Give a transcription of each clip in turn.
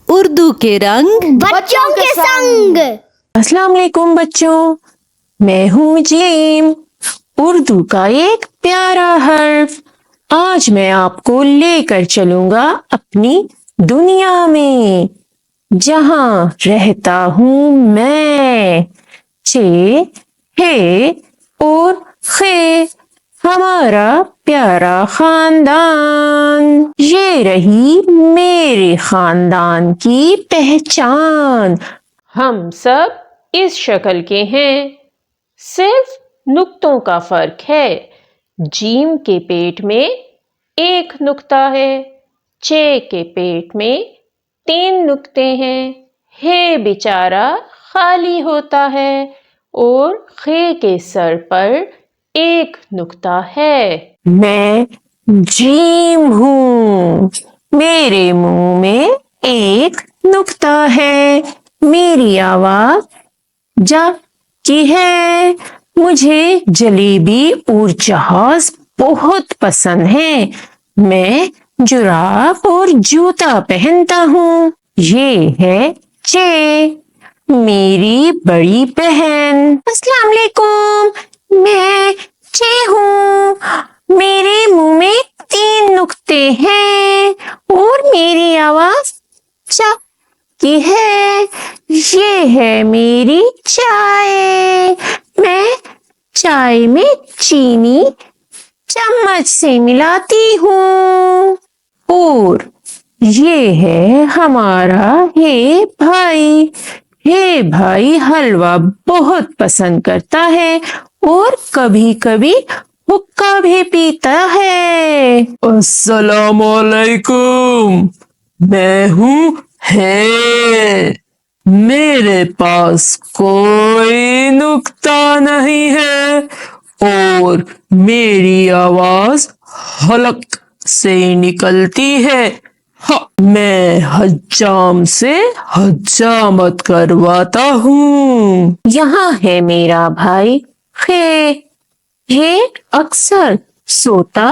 اردو کے رنگ بچوں کے سنگ۔ السلام علیکم بچوں، میں ہوں جیم، اردو کا ایک پیارا حرف۔ آج میں آپ کو لے کر چلوں گا اپنی دنیا میں، جہاں رہتا ہوں میں۔ چ ہے اور خے، ہمارا پیارا خاندان۔ یہ رہی میرے خاندان کی پہچان۔ ہم سب اس شکل کے ہیں، صرف نقطوں کا فرق ہے۔ جیم کے پیٹ میں ایک نقطہ ہے، چ کے پیٹ میں 3 نقطے ہیں، ہے بیچارہ خالی ہوتا ہے اور خے کے سر پر ایک نقطہ ہے۔ میں جیم ہوں، میرے منہ میں ایک نقطہ ہے، میری آواز جا کی ہے۔ مجھے جلیبی اور جہاز بہت پسند ہے۔ میں جراب اور جوتا پہنتا ہوں۔ یہ ہے چ، میری بڑی بہن۔ السلام علیکم، میں چ ہوں، میرے منہ میں 3 نقطے ہیں اور میری آواز چا کی ہے۔ یہ ہے میری چائے، میں چائے میں چینی چمچ سے ملاتی ہوں۔ اور یہ ہے ہمارا ہے بھائی۔ ہے بھائی حلوہ بہت پسند کرتا ہے اور کبھی کبھی حقہ بھی پیتا ہے۔ السلام علیکم، میں ہوں ہے، میرے پاس کوئی نقطہ نہیں ہے اور میری آواز حلق سے نکلتی ہے۔ میں حجام سے حجامت کرواتا ہوں۔ یہاں ہے میرا بھائی خے، یہ اکثر سوتا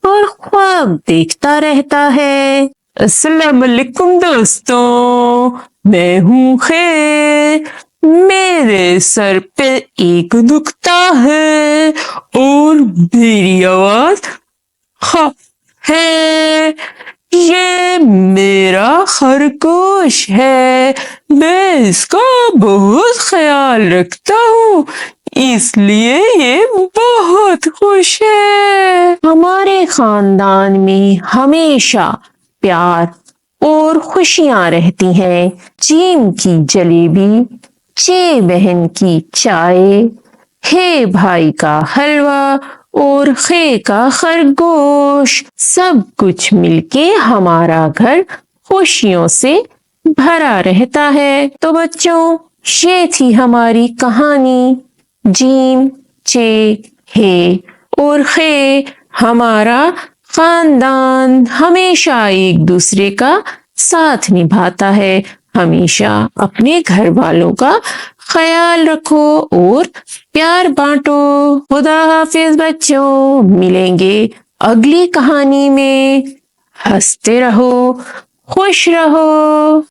اور خواب دیکھتا رہتا ہے۔ السلام علیکم دوستوں، میں ہوں خے، میرے سر پہ ایک نقطہ ہے اور میری آواز خ ہے۔ یہ میرا خرگوش ہے، میں اس کا بہت خیال رکھتا ہوں، اس لیے یہ بہت خوش ہے۔ ہمارے خاندان میں ہمیشہ پیار اور خوشیاں رہتی ہیں۔ جیم کی جلیبی، چ بہن کی چائے، ہے بھائی کا حلوہ اور خے کا خرگوش، سب کچھ مل کے ہمارا گھر خوشیوں سے بھرا رہتا ہے۔ تو بچوں، یہ تھی ہماری کہانی۔ جیم، چ، ہے اور خے، ہمارا خاندان ہمیشہ ایک دوسرے کا ساتھ نبھاتا ہے۔ ہمیشہ اپنے گھر والوں کا خیال رکھو اور پیار بانٹو۔ خدا حافظ بچوں، ملیں گے اگلی کہانی میں۔ ہنستے رہو، خوش رہو۔